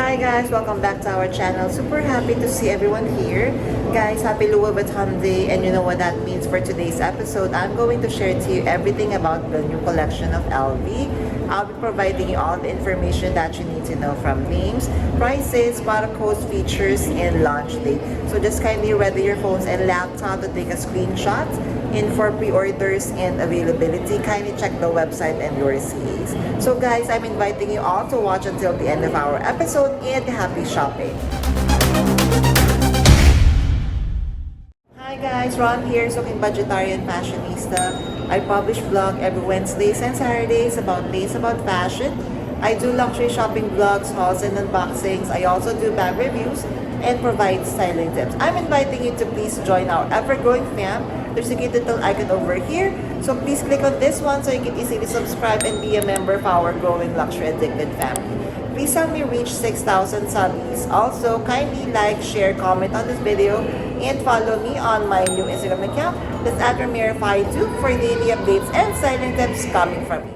Hi guys, welcome back to our channel. Super happy to see everyone here. Guys, happy Louis Vuitton Day, and you know what that means for today's episode. I'm going to share to you everything about the new collection of LV. I'll be providing you all the information that you need to know, from names, prices, product codes, features, and launch date. So just kindly ready your phones and laptop to take a screenshot. And for pre-orders and availability, kindly check the website and your CAs. So guys, I'm inviting you all to watch until the end of our episode, and happy shopping! Hi guys, Ron here, Budgetarian Fashionista. I publish vlog every Wednesdays and Saturdays about fashion. I do luxury shopping vlogs, hauls, and unboxings. I also do bag reviews and provide styling tips. I'm inviting you to please join our ever-growing fam. There's a cute little icon over here, so please click on this one so you can easily subscribe and be a member of our growing luxury addicted family. Please help me reach 6,000 subbies. Also, kindly like, share, comment on this video, and follow me on my new Instagram account. That's at Ramiro52 for daily updates and styling tips coming from me.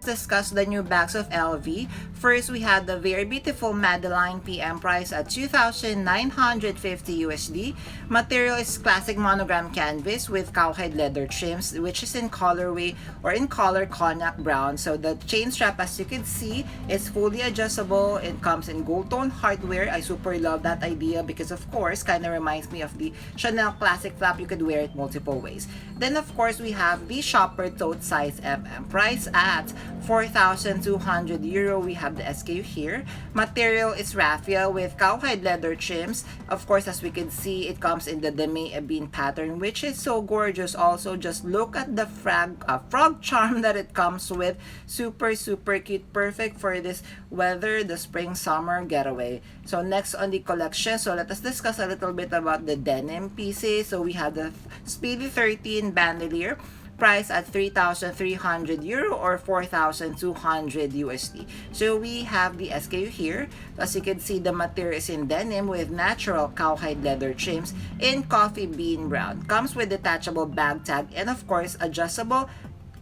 Discuss the new bags of LV. First, we had the very beautiful Madeleine PM price at 2,950 USD. Material is classic monogram canvas with cowhide leather trims, which is in colorway or in color cognac brown. So the chain strap, as you can see, is fully adjustable. It comes in gold tone hardware. I super love that idea because, of course, kind of reminds me of the Chanel classic flap. You could wear it multiple ways. Then, of course, we have the shopper tote size MM price at 4,200 euro. We have the SKU here. Material is raffia with cowhide leather trims. Of course, as we can see, it comes in the demi ebene pattern, which is so gorgeous. Also, just look at the frog charm that it comes with. Super cute, perfect for this weather, the spring summer getaway. So next on the collection, so let us discuss a little bit about the denim pieces. So we have the Speedy 13 bandolier, price at 3,300 euro or 4,200 USD. So we have the SKU here. As you can see, the material is in denim with natural cowhide leather trims in coffee bean brown. Comes with detachable bag tag and, of course, adjustable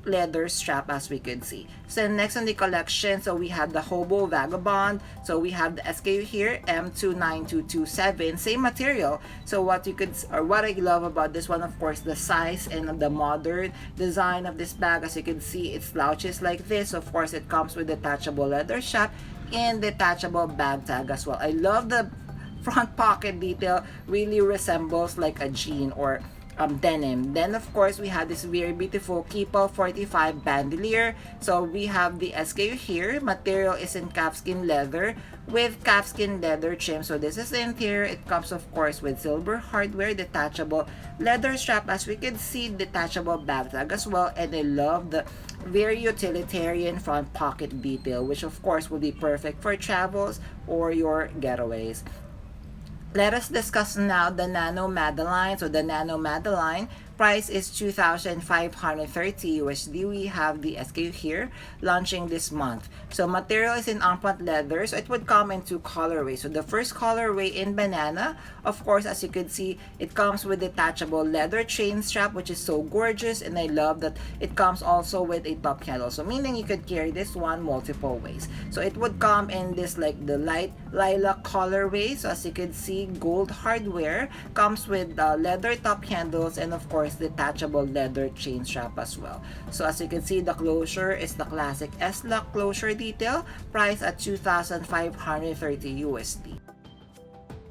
leather strap, as we could see. So next on the collection, so we have the Hobo Vagabond. So we have the SKU here, M29227, same material. So what I love about this one, of course, the size and the modern design of this bag. As you can see, it slouches like this. Of course, it comes with detachable leather strap and detachable bag tag as well. I love the front pocket detail, really resembles like a jean or denim. Then, of course, we have this very beautiful Keepall 45 bandolier. So we have the SKU here. Material is in calfskin leather with calfskin leather trim. So this is the interior. It comes, of course, with silver hardware, detachable leather strap, as we can see, detachable bag tag as well. And I love the very utilitarian front pocket detail, which of course will be perfect for travels or your getaways. Let us discuss now the Nano Madeleine. So the Nano Madeleine price is 2,530 USD. We have the SKU here, launching this month. So material is in empreinte leather, so it would come in two colorways. So the first colorway in banana, of course, as you can see, it comes with detachable leather chain strap, which is so gorgeous, and I love that it comes also with a top handle. So meaning you could carry this one multiple ways. So it would come in this like the light lilac colorway. So as you can see, gold hardware, comes with leather top handles, and of course detachable leather chain strap as well. So as you can see, the closure is the classic S-lock closure detail, price at 2,530 USD.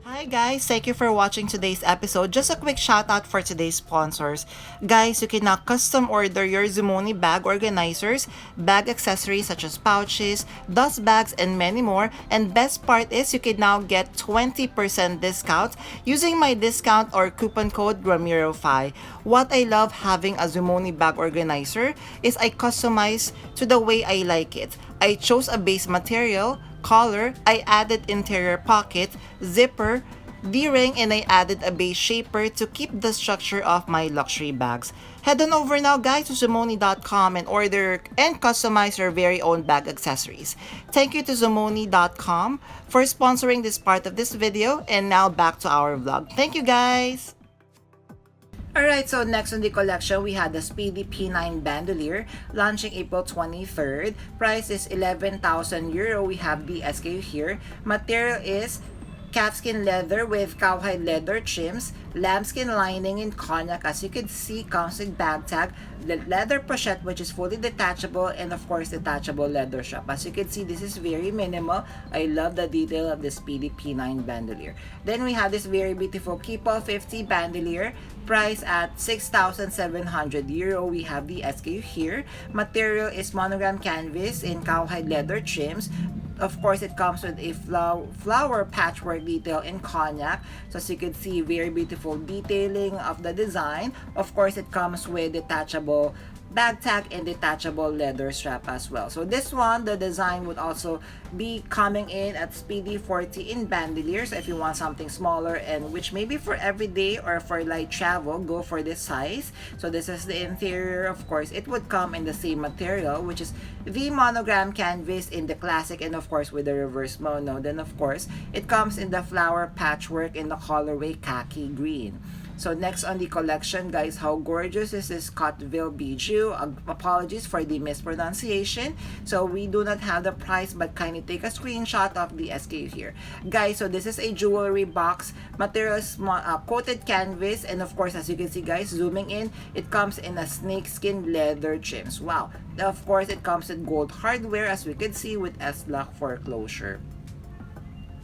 Hi guys, thank you for watching today's episode. Just a quick shout out for today's sponsors. Guys, you can now custom order your Zumoni bag organizers, bag accessories such as pouches, dust bags, and many more. And best part is you can now get 20% discount using my discount or coupon code Ramiro5. What I love having a Zumoni bag organizer is I customize to the way I like it. I chose a base material, collar, I added interior pocket, zipper, D-ring, and I added a base shaper to keep the structure of my luxury bags. Head on over now guys to Zumoni.com and order and customize your very own bag accessories. Thank you to Zumoni.com for sponsoring this part of this video, and now back to our vlog. Thank you guys! Alright, so next on the collection, we had the Speedy P9 bandolier launching April 23rd. Price is 11,000 euro. We have the SKU here. Material is calfskin leather with cowhide leather trims, lambskin lining in cognac. As you can see, comes with bag tag, the leather pochette which is fully detachable, and of course detachable leather strap. As you can see, this is very minimal. I love the detail of the Speedy P9 bandolier. Then we have this very beautiful Keepall 50 bandolier, price at 6,700 euro. We have the SKU here. Material is monogram canvas in cowhide leather trims. Of course, it comes with a flower patchwork detail in cognac. So as you can see, very beautiful detailing of the design. Of course, it comes with detachable bag tag and detachable leather strap as well. So this one, the design would also be coming in at Speedy 40 in bandolier. So if you want something smaller and which maybe for everyday or for light travel, go for this size. So this is the interior. Of course, it would come in the same material, which is the monogram canvas in the classic, and of course with the reverse mono. Then of course, it comes in the flower patchwork in the colorway khaki green. So next on the collection, guys, how gorgeous is this Cotteville bijou? Apologies for the mispronunciation. So we do not have the price, but kindly take a screenshot of the SKU here. Guys, so this is a jewelry box. Material is coated canvas, and of course, as you can see, guys, zooming in, it comes in a snakeskin leather trims. Wow. Of course, it comes with gold hardware, as we can see, with S-lock for closure.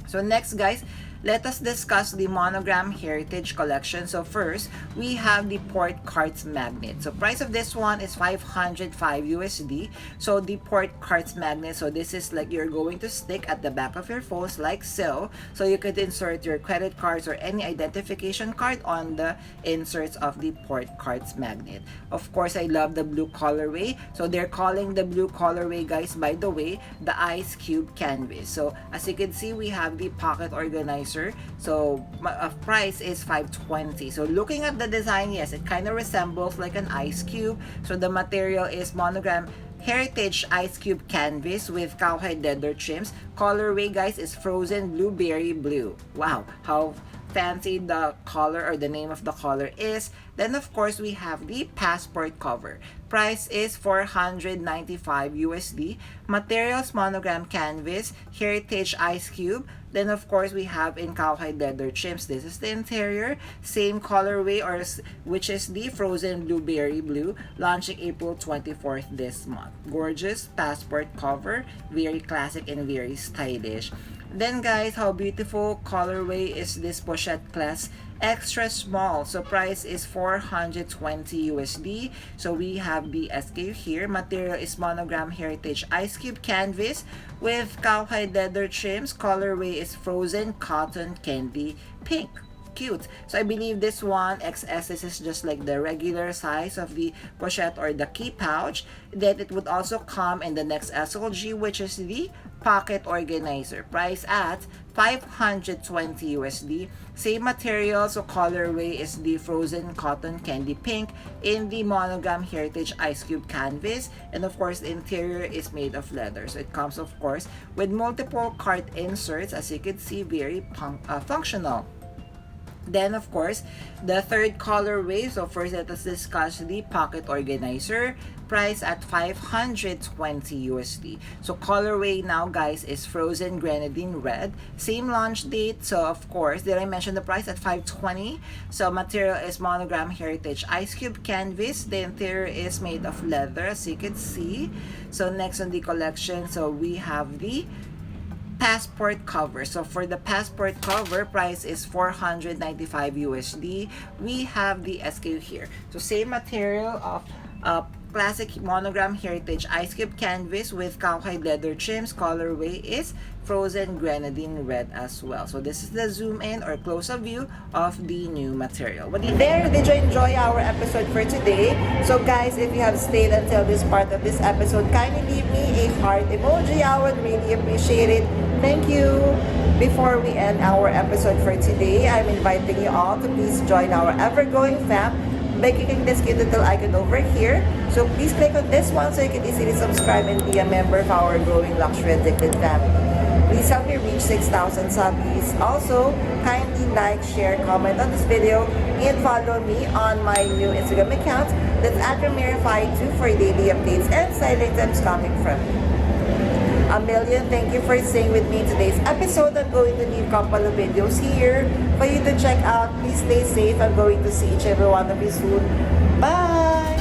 So next, guys, let us discuss the Monogram Heritage Collection. So first, we have the port cards magnet. So price of this one is 505 USD. So the port cards magnet, so this is like you're going to stick at the back of your phones like so. So you could insert your credit cards or any identification card on the inserts of the port cards magnet. Of course, I love the blue colorway. So they're calling the blue colorway, guys, by the way, the ice cube canvas. So as you can see, we have the pocket organizer. So price is 520. So looking at the design, yes, it kind of resembles like an ice cube. So the material is monogram heritage ice cube canvas with cowhide leather trims. Colorway, guys, is frozen blueberry blue. Wow, how fancy the color or the name of the color is. Then of course we have the passport cover. Price is 495 USD. Materials monogram canvas, heritage ice cube. Then of course we have in cowhide leather trims. This is the interior, same colorway or which is the frozen blueberry blue, launching April 24th this month. Gorgeous passport cover, very classic and very stylish. Then guys, how beautiful colorway is this pochette class, extra small. So price is 420 USD. So we have the SKU here. Material is monogram heritage ice cube canvas with cowhide leather trims. Colorway is frozen cotton candy pink. Cute. So I believe this one XS, this is just like the regular size of the pochette or the key pouch. Then it would also come in the next SLG, which is the pocket organizer. Price at 520 USD. Same material, so colorway is the frozen cotton candy pink in the monogram heritage ice cube canvas, and of course the interior is made of leather. So it comes of course with multiple card inserts, as you can see, very functional. Then of course the third colorway. So first let us discuss the pocket organizer. Price at 520 USD. So colorway now, guys, is frozen grenadine red. Same launch date. So of course, did I mention the price at 520? So material is monogram heritage ice cube canvas. The interior is made of leather, as you can see. So next on the collection, so we have the passport cover. So for the passport cover, price is 495 USD. We have the SKU here. So same material of classic monogram heritage ice cube canvas with cowhide leather trims. Colorway is frozen grenadine red as well. So this is the zoom in or close-up view of the new material. What do you There, did you enjoy our episode for today? So guys, if you have stayed until this part of this episode, kindly leave me a heart emoji. I would really appreciate it. Thank you. Before we end our episode for today, I'm inviting you all to please join our ever-growing fam by clicking this cute little icon over here. So please click on this one so you can easily subscribe and be a member of our growing luxury addicted family. Please help me reach 6,000 subbies. Also, kindly like, share, comment on this video, and follow me on my new Instagram account. That's @Ramirify2 for daily updates and side items coming from me. A million thank you for staying with me in today's episode. I'm going to leave a couple of videos here for you to check out. Please stay safe. I'm going to see each and every one of you soon. Bye!